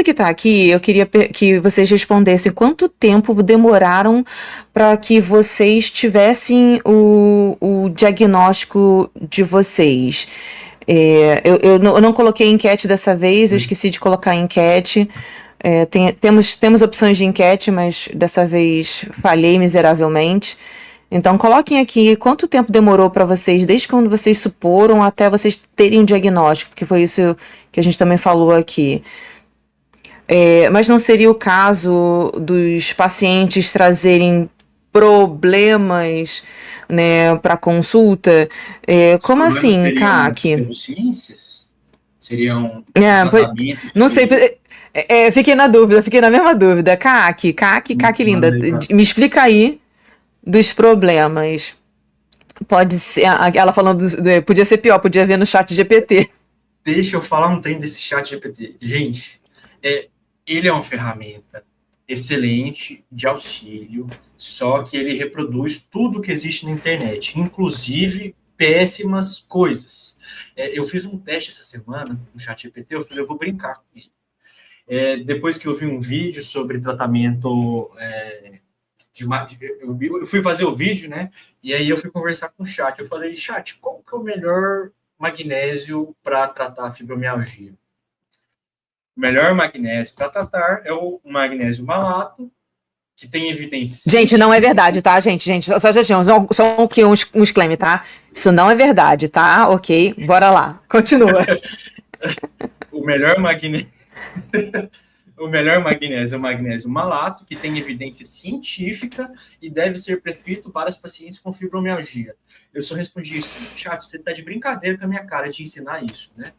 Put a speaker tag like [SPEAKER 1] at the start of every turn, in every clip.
[SPEAKER 1] que está aqui, eu queria que vocês respondessem quanto tempo demoraram para que vocês tivessem o diagnóstico de vocês. Eu não coloquei enquete dessa vez, eu esqueci de colocar enquete. Temos opções de enquete, mas dessa vez falhei miseravelmente. Então, coloquem aqui quanto tempo demorou para vocês, desde quando vocês suporam até vocês terem um diagnóstico, que foi isso que a gente também falou aqui. Mas não seria o caso dos pacientes trazerem problemas, né, para consulta? Como assim, CAC?
[SPEAKER 2] Pseudociências? Seriam
[SPEAKER 1] Não sei. Fiquei na dúvida, fiquei na mesma dúvida. CAC linda, me explica aí dos problemas. Pode ser, ela falando, podia ser pior, podia ver no chat GPT.
[SPEAKER 2] Deixa eu falar um trem desse chat GPT. Gente, ele é uma ferramenta excelente de auxílio, só que ele reproduz tudo que existe na internet, inclusive péssimas coisas. Eu fiz um teste essa semana no chat GPT, eu falei, eu vou brincar com ele. Depois que eu vi um vídeo sobre tratamento... eu fui fazer o vídeo, né? E aí eu fui conversar com o chat. Eu falei, chat, qual que é o melhor magnésio para tratar a fibromialgia? O melhor magnésio para tratar é o magnésio malato, que tem evidência.
[SPEAKER 1] Gente, não é verdade, tá, gente? Só aqui uns claim, tá? Isso não é verdade, tá? Ok, bora lá. Continua.
[SPEAKER 2] O melhor magnésio... O melhor magnésio é o magnésio malato, que tem evidência científica e deve ser prescrito para os pacientes com fibromialgia. Eu só respondi isso, chat, você tá de brincadeira com a minha cara de ensinar isso, né?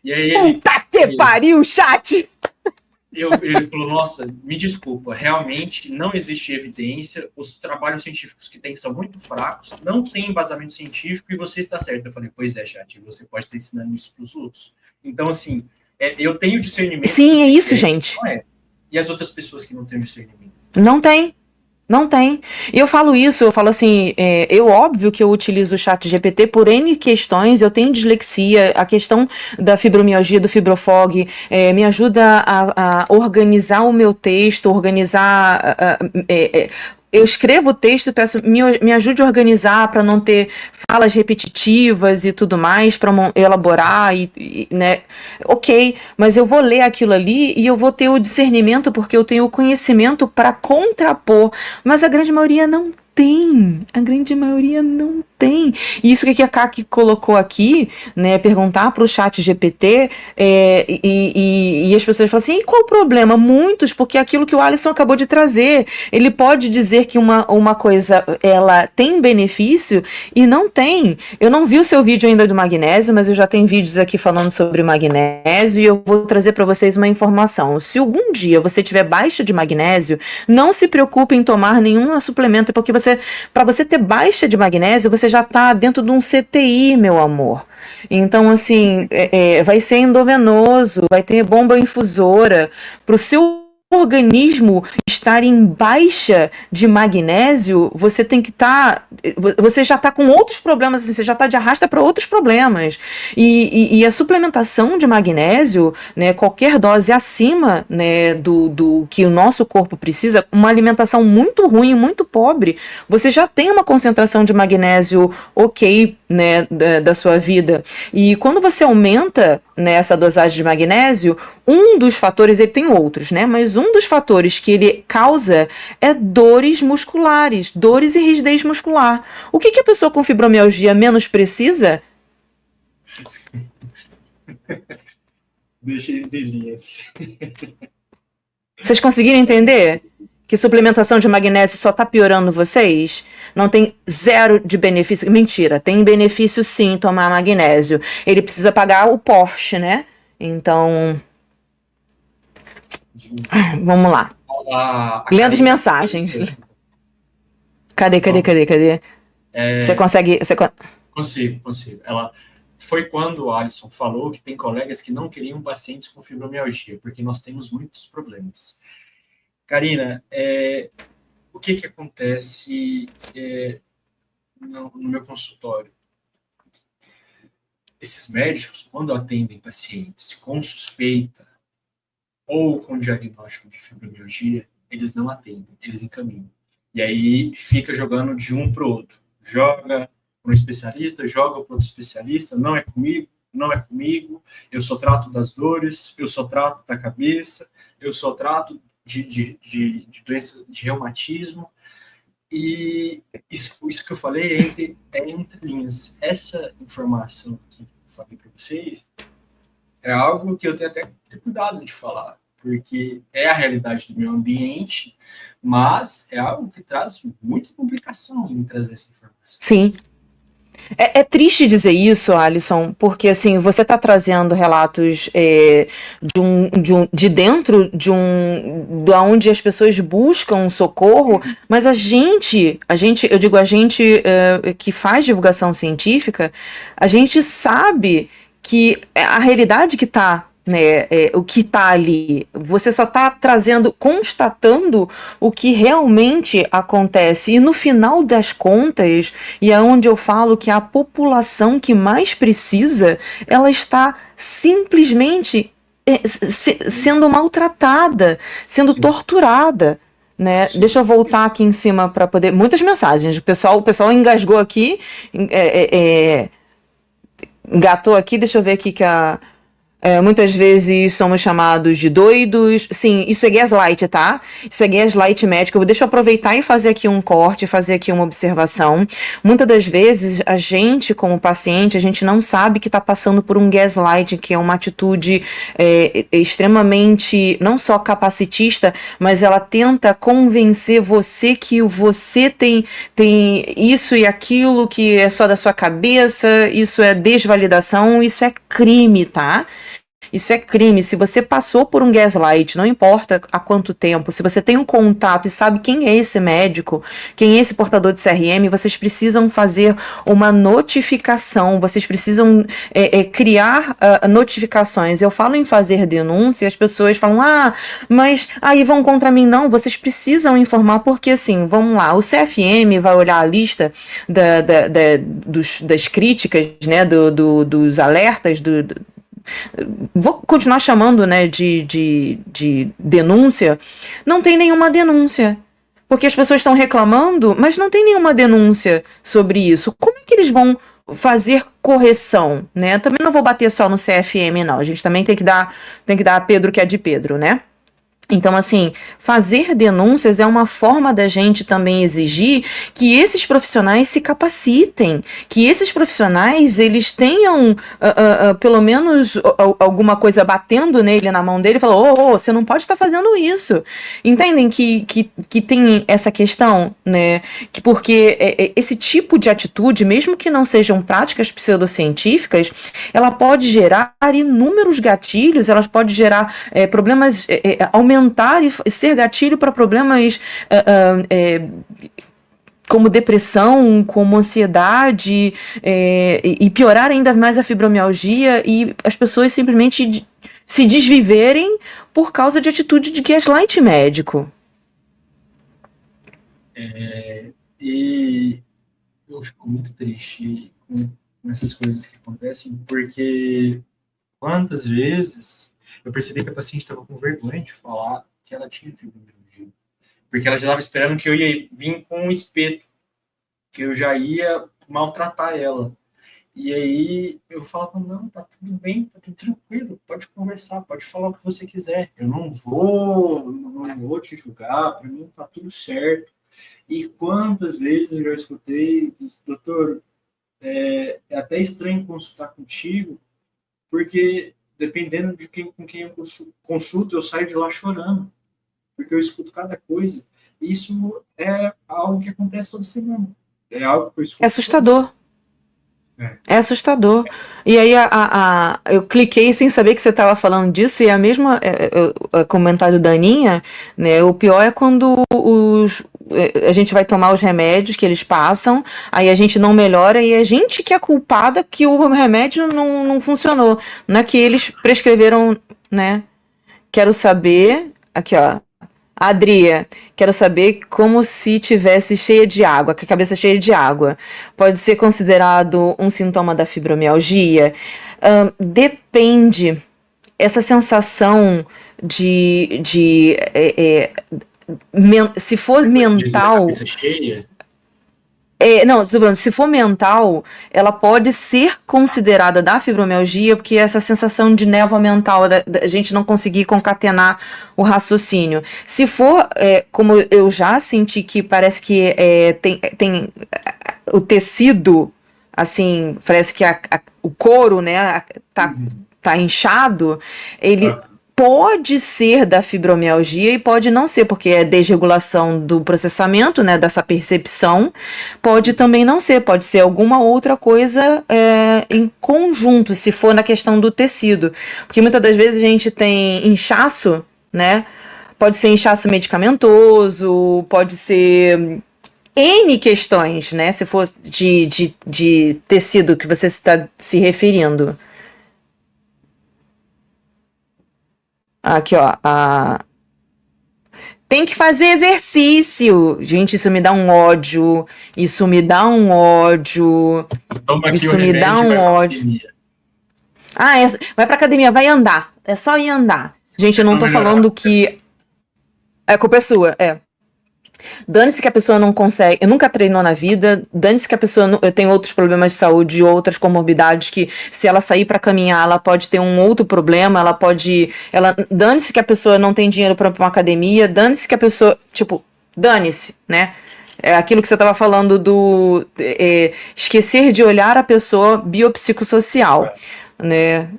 [SPEAKER 2] E aí
[SPEAKER 1] Puta que pariu, chat!
[SPEAKER 2] Ele falou, nossa, me desculpa, realmente não existe evidência, os trabalhos científicos que tem são muito fracos, não tem embasamento científico e você está certo. Eu falei, pois é, chat, você pode estar ensinando isso para os outros. Então, assim... eu tenho discernimento.
[SPEAKER 1] Sim, é isso, gente.
[SPEAKER 2] E as outras pessoas que não têm discernimento?
[SPEAKER 1] Não tem. E eu falo assim, óbvio que eu utilizo o chat GPT por N questões, eu tenho dislexia, a questão da fibromialgia, do fibrofog, me ajuda a organizar o meu texto, eu escrevo o texto e peço, me ajude a organizar para não ter falas repetitivas e tudo mais, para elaborar, né? Ok, mas eu vou ler aquilo ali e eu vou ter o discernimento porque eu tenho o conhecimento para contrapor, mas a grande maioria não tem. E isso que a Kaki colocou aqui, né, perguntar para o chat GPT, e as pessoas falam assim, e qual o problema? Muitos, porque aquilo que o Alisson acabou de trazer, ele pode dizer que uma coisa, ela tem benefício e não tem. Eu não vi o seu vídeo ainda do magnésio, mas eu já tenho vídeos aqui falando sobre magnésio e eu vou trazer para vocês uma informação. Se algum dia você tiver baixa de magnésio, não se preocupe em tomar nenhum suplemento, porque para você ter baixa de magnésio, você já está dentro de um CTI, meu amor. Então, assim, vai ser endovenoso, vai ter bomba infusora. Para o seu organismo estar em baixa de magnésio, você tem que estar... você já está com outros problemas, assim, você já está de arrasta para outros problemas. E a suplementação de magnésio, né, qualquer dose acima, né, do que o nosso corpo precisa, uma alimentação muito ruim, muito pobre, você já tem uma concentração de magnésio ok, né, da sua vida. E quando você aumenta, né, essa dosagem de magnésio, um dos fatores, ele tem outros, né, mas um dos fatores que ele causa é dores musculares, dores e rigidez muscular. O que a pessoa com fibromialgia menos precisa?
[SPEAKER 2] Deixa ele de linhas.
[SPEAKER 1] Vocês conseguiram entender? Que suplementação de magnésio só está piorando vocês? Não tem zero de benefício. Mentira, tem benefício sim tomar magnésio. Ele precisa pagar o Porsche, né? Então, vamos lá. Lendo as mensagens. Cadê? Você consegue...
[SPEAKER 2] Consigo. Ela... Foi quando o Alisson falou que tem colegas que não queriam pacientes com fibromialgia, porque nós temos muitos problemas. Karina, o que acontece no meu consultório? Esses médicos, quando atendem pacientes com suspeita, ou com diagnóstico de fibromialgia, eles não atendem, eles encaminham. E aí fica jogando de um para o outro. Joga para um especialista, joga para outro especialista, não é comigo, não é comigo, eu só trato das dores, eu só trato da cabeça, eu só trato de doença de reumatismo. E isso que eu falei é entre linhas. Essa informação que eu falei para vocês é algo que eu tenho até que ter cuidado de falar, porque é a realidade do meu ambiente, mas é algo que traz muita complicação em trazer essa informação.
[SPEAKER 1] Sim. É triste dizer isso, Alisson, porque assim, você está trazendo relatos de dentro da onde as pessoas buscam socorro, mas eu digo a gente que faz divulgação científica, a gente sabe que a realidade que está, né, o que está ali, você só está constatando o que realmente acontece, e no final das contas, e é onde eu falo que a população que mais precisa, ela está simplesmente sendo maltratada, sendo torturada. Né? Deixa eu voltar aqui em cima para poder... Muitas mensagens, o pessoal engasgou aqui, engatou aqui, deixa eu ver aqui que muitas vezes somos chamados de doidos. Sim, isso é gaslight, tá? Isso é gaslight médico. Deixa eu aproveitar e fazer aqui um corte, fazer aqui uma observação. Muitas das vezes, a gente, como paciente, a gente não sabe que está passando por um gaslight, que é uma atitude extremamente, não só capacitista, mas ela tenta convencer você que você tem isso e aquilo, que é só da sua cabeça, isso é desvalidação, isso é crime, tá? Isso é crime. Se você passou por um gaslight, não importa há quanto tempo, se você tem um contato e sabe quem é esse médico, quem é esse portador de CRM, vocês precisam fazer uma notificação, vocês precisam criar notificações. Eu falo em fazer denúncia, as pessoas falam, mas aí vão contra mim. Não, vocês precisam informar, porque assim, vamos lá, o CFM vai olhar a lista das críticas, né, dos alertas, vou continuar chamando, né, de denúncia. Não tem nenhuma denúncia, porque as pessoas estão reclamando, mas não tem nenhuma denúncia sobre isso. Como é que eles vão fazer correção, né? Também não vou bater só no CFM, não. A gente também tem que dar a Pedro que é de Pedro, né? Então, assim, fazer denúncias é uma forma da gente também exigir que esses profissionais se capacitem, que esses profissionais, eles tenham pelo menos alguma coisa batendo nele, na mão dele, e falando, você não pode estar fazendo isso. Entendem que tem essa questão, né? Porque esse tipo de atitude, mesmo que não sejam práticas pseudocientíficas, ela pode gerar inúmeros gatilhos, ela pode gerar problemas, aumentar e ser gatilho para problemas como depressão, como ansiedade, e piorar ainda mais a fibromialgia, e as pessoas simplesmente se desviverem por causa de atitude de gaslight médico.
[SPEAKER 2] E eu fico muito triste com essas coisas que acontecem, porque quantas vezes eu percebi que a paciente estava com vergonha de falar que ela tinha fibromialgia, porque ela já estava esperando que eu ia vir com um espeto, que eu já ia maltratar ela. E aí eu falava, não, tá tudo bem, tá tudo tranquilo, pode conversar, pode falar o que você quiser, eu não vou te julgar, para mim tá tudo certo. E quantas vezes eu já escutei, doutor, é até estranho consultar contigo, porque dependendo de com quem eu consulto, eu saio de lá chorando, porque eu escuto cada coisa. Isso é algo que acontece toda semana. É algo que eu escuto.
[SPEAKER 1] É assustador. É assustador. E aí eu cliquei sem saber que você estava falando disso, e a mesma comentário da Aninha, né? O pior é quando a gente vai tomar os remédios que eles passam, aí a gente não melhora, e a gente que é culpada que o remédio não funcionou. Não é que eles prescreveram, né? Quero saber, aqui ó, Adria, quero saber como se tivesse cheia de água, com a cabeça cheia de água. Pode ser considerado um sintoma da fibromialgia? Depende. essa sensação se for
[SPEAKER 2] Diz da
[SPEAKER 1] mental.
[SPEAKER 2] cabeça cheia.
[SPEAKER 1] Não, tô falando, se for mental, ela pode ser considerada da fibromialgia, porque essa sensação de névoa mental, da gente não conseguir concatenar o raciocínio. Se for, como eu já senti que parece que tem o tecido, assim, parece que o couro, né, tá inchado, ele pode ser da fibromialgia e pode não ser, porque é desregulação do processamento, né, dessa percepção. Pode também não ser, pode ser alguma outra coisa em conjunto, se for na questão do tecido. Porque muitas das vezes a gente tem inchaço, né? Pode ser inchaço medicamentoso, pode ser N questões, né? Se for de tecido que você está se referindo. Aqui, ó. Tem que fazer exercício. Gente, isso me dá um ódio. Isso me dá um ódio.
[SPEAKER 2] Toma aqui o
[SPEAKER 1] Isso me dá
[SPEAKER 2] remédio e
[SPEAKER 1] um
[SPEAKER 2] vai pra
[SPEAKER 1] ódio.
[SPEAKER 2] academia.
[SPEAKER 1] Vai pra academia, vai andar. É só ir andar. Gente, eu não
[SPEAKER 2] Pra
[SPEAKER 1] tô
[SPEAKER 2] melhorar.
[SPEAKER 1] falando que a culpa é sua, Dane-se que a pessoa não consegue, nunca treinou na vida, dane-se que a pessoa tem outros problemas de saúde, outras comorbidades que se ela sair para caminhar, ela pode ter um outro problema, dane-se que a pessoa não tem dinheiro para uma academia, dane-se que a pessoa, dane-se, né? É aquilo que você estava falando do esquecer de olhar a pessoa biopsicossocial, né?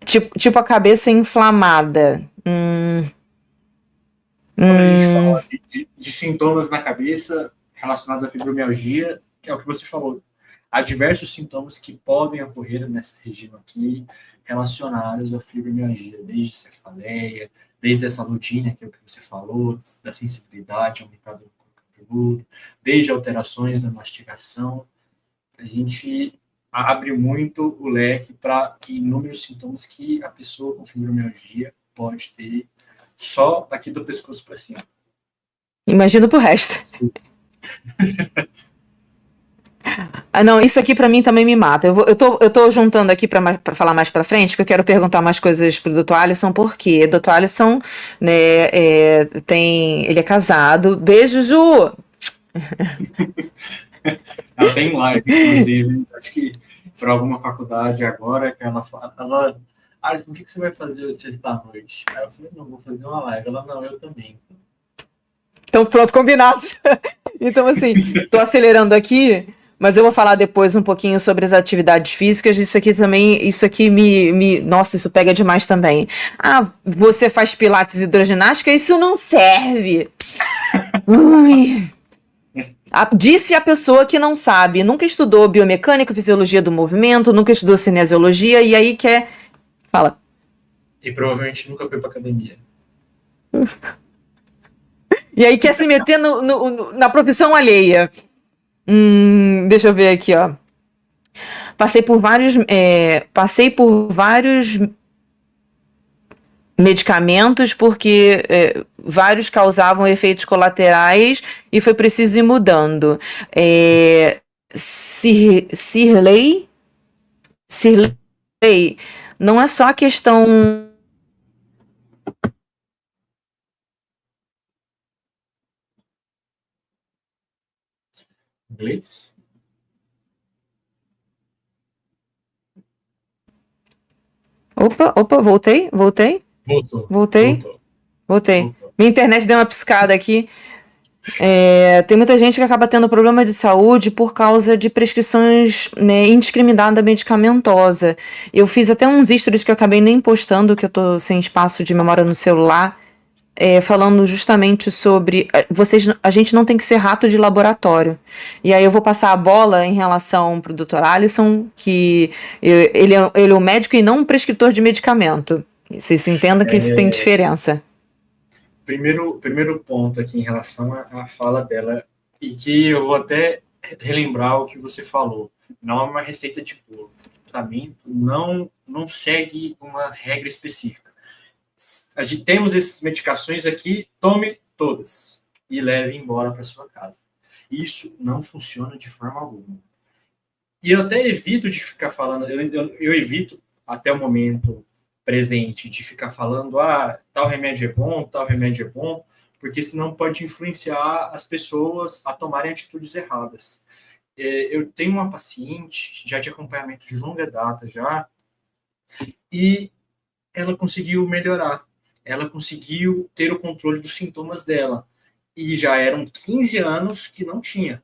[SPEAKER 1] Tipo a cabeça inflamada.
[SPEAKER 2] Quando a gente fala de sintomas na cabeça relacionados à fibromialgia, que é o que você falou, há diversos sintomas que podem ocorrer nessa região aqui relacionados à fibromialgia, desde cefaleia, desde essa lutina, que é o que você falou, da sensibilidade aumentada no corpo cabeludo, desde alterações na mastigação. A gente abre muito o leque para inúmeros sintomas que a pessoa com fibromialgia pode ter só daqui do pescoço para cima.
[SPEAKER 1] Imagino pro resto. Não, isso aqui pra mim também me mata. Eu tô juntando aqui pra falar mais pra frente, porque eu quero perguntar mais coisas pro Dr. Alisson, porque o Dr. Alisson, né, ele é casado. Beijo, Ju!
[SPEAKER 2] Ela tem live, inclusive, acho que para alguma faculdade agora, que ela fala, Alisson, o que você vai fazer sexta-noite? Aí eu falei, não, vou fazer uma live. Ela, não, eu também.
[SPEAKER 1] Então, pronto, combinados. Então, assim, tô acelerando aqui, mas eu vou falar depois um pouquinho sobre as atividades físicas. Isso aqui nossa, isso pega demais também. Você faz pilates e hidroginástica? Isso não serve. Ui. Disse a pessoa que não sabe, nunca estudou biomecânica, fisiologia do movimento, nunca estudou cinesiologia, e aí quer... Fala.
[SPEAKER 2] E provavelmente nunca foi pra academia.
[SPEAKER 1] E aí quer se meter na profissão alheia. Deixa eu ver aqui, ó. Passei por vários medicamentos porque vários causavam efeitos colaterais e foi preciso ir mudando. Cirlei, não é só a questão...
[SPEAKER 2] Blitz?
[SPEAKER 1] Opa, voltei?
[SPEAKER 2] Voltei.
[SPEAKER 1] Minha internet deu uma piscada aqui. Tem muita gente que acaba tendo problema de saúde por causa de prescrições, né, indiscriminada medicamentosa. Eu fiz até uns stories que eu acabei nem postando, que eu tô sem espaço de memória no celular, falando justamente sobre a gente não tem que ser rato de laboratório. E aí eu vou passar a bola em relação pro Dr. Alisson, que ele é um médico e não um prescritor de medicamento. Vocês entendam que isso tem diferença.
[SPEAKER 2] Primeiro ponto aqui em relação à fala dela, e que eu vou até relembrar o que você falou. Não é uma receita de bolo. O tratamento não segue uma regra específica. Temos essas medicações aqui, tome todas e leve embora para sua casa. Isso não funciona de forma alguma. E eu até evito de ficar falando, eu evito até o momento presente de ficar falando, tal remédio é bom, tal remédio é bom, porque senão pode influenciar as pessoas a tomarem atitudes erradas. Eu tenho uma paciente já de acompanhamento de longa data já, e ela conseguiu melhorar. Ela conseguiu ter o controle dos sintomas dela. E já eram 15 anos que não tinha.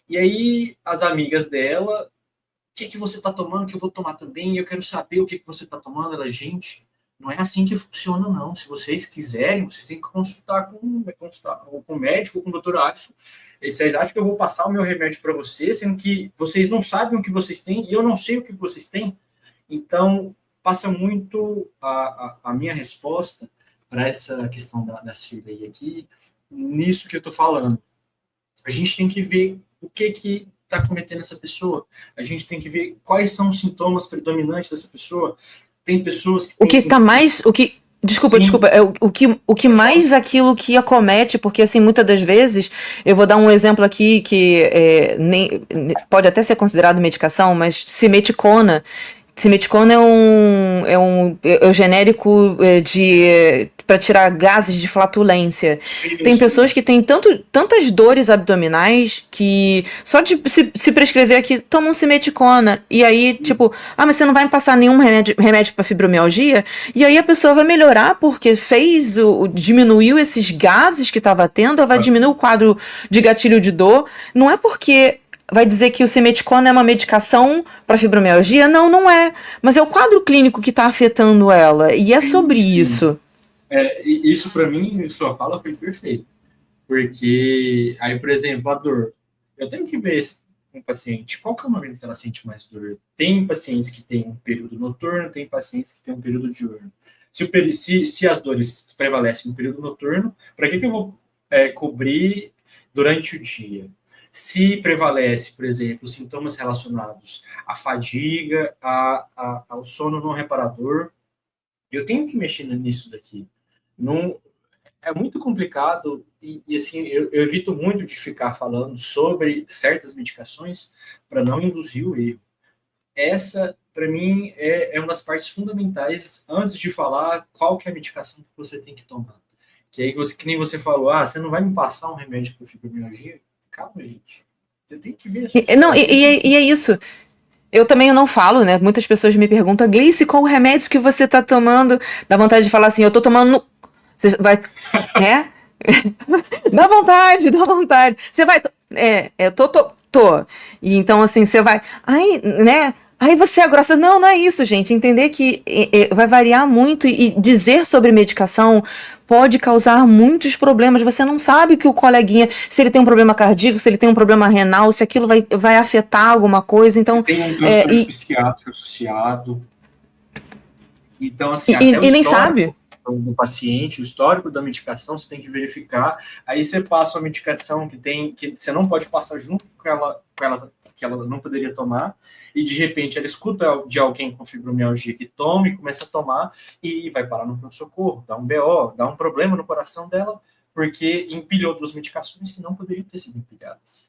[SPEAKER 2] E aí, as amigas dela, o que você está tomando que eu vou tomar também? Eu quero saber o que você está tomando. Ela, gente, não é assim que funciona, não. Se vocês quiserem, vocês têm que consultar com o médico, com o doutor Alisson. E vocês acham que eu vou passar o meu remédio para vocês, sendo que vocês não sabem o que vocês têm e eu não sei o que vocês têm? Então, passa muito a minha resposta para essa questão da Cirlei aqui, nisso que eu estou falando. A gente tem que ver o que está cometendo essa pessoa. A gente tem que ver quais são os sintomas predominantes dessa pessoa. Tem pessoas que
[SPEAKER 1] O que está mais... Desculpa, o que mais aquilo que acomete, porque assim, muitas das vezes, eu vou dar um exemplo aqui que pode até ser considerado medicação, mas simeticona é um genérico para tirar gases de flatulência. Tem pessoas que têm tantas dores abdominais que só de se prescrever aqui, toma um simeticona. E aí, tipo, mas você não vai me passar nenhum remédio para fibromialgia? E aí a pessoa vai melhorar porque diminuiu esses gases que estava tendo, ela vai diminuir o quadro de gatilho de dor. Não é porque vai dizer que o simeticona é uma medicação para fibromialgia? Não, não é. Mas é o quadro clínico que está afetando ela. E é sobre isso.
[SPEAKER 2] Isso, para mim, sua fala foi perfeito. Porque, aí, por exemplo, a dor. Eu tenho que ver com o paciente qual que é o momento que ela sente mais dor. Tem pacientes que têm um período noturno, tem pacientes que têm um período diurno. Se as dores prevalecem no período noturno, para que eu vou cobrir durante o dia? Se prevalece, por exemplo, sintomas relacionados à fadiga, ao sono não reparador, eu tenho que mexer nisso daqui. Não, é muito complicado e assim, eu evito muito de ficar falando sobre certas medicações para não induzir o erro. Essa, para mim, é uma das partes fundamentais antes de falar qual que é a medicação que você tem que tomar. Que aí, que nem você falou, você não vai me passar um remédio para fibromialgia? Calma, gente. Você tem que ver.
[SPEAKER 1] E é isso. Eu também não falo, né? Muitas pessoas me perguntam, Gleice, qual o remédio que você tá tomando? Dá vontade de falar assim, eu tô tomando... Você vai... né? Dá vontade. Você vai... eu tô. E então, assim, você vai... Aí, né? Aí você é grossa. Não, não é isso, gente. Entender que vai variar muito e dizer sobre medicação pode causar muitos problemas. Você não sabe que o coleguinha, se ele tem um problema cardíaco, se ele tem um problema renal, se aquilo vai afetar alguma coisa. Então,
[SPEAKER 2] se tem um transtorno psiquiátrico associado. Então, assim,
[SPEAKER 1] até o nem sabe
[SPEAKER 2] do paciente, o histórico da medicação, você tem que verificar. Aí você passa uma medicação que você não pode passar junto com ela que ela não poderia tomar, e de repente ela escuta de alguém com fibromialgia que toma e começa a tomar e vai parar no pronto-socorro, dá um BO, dá um problema no coração dela, porque empilhou duas medicações que não poderiam ter sido empilhadas.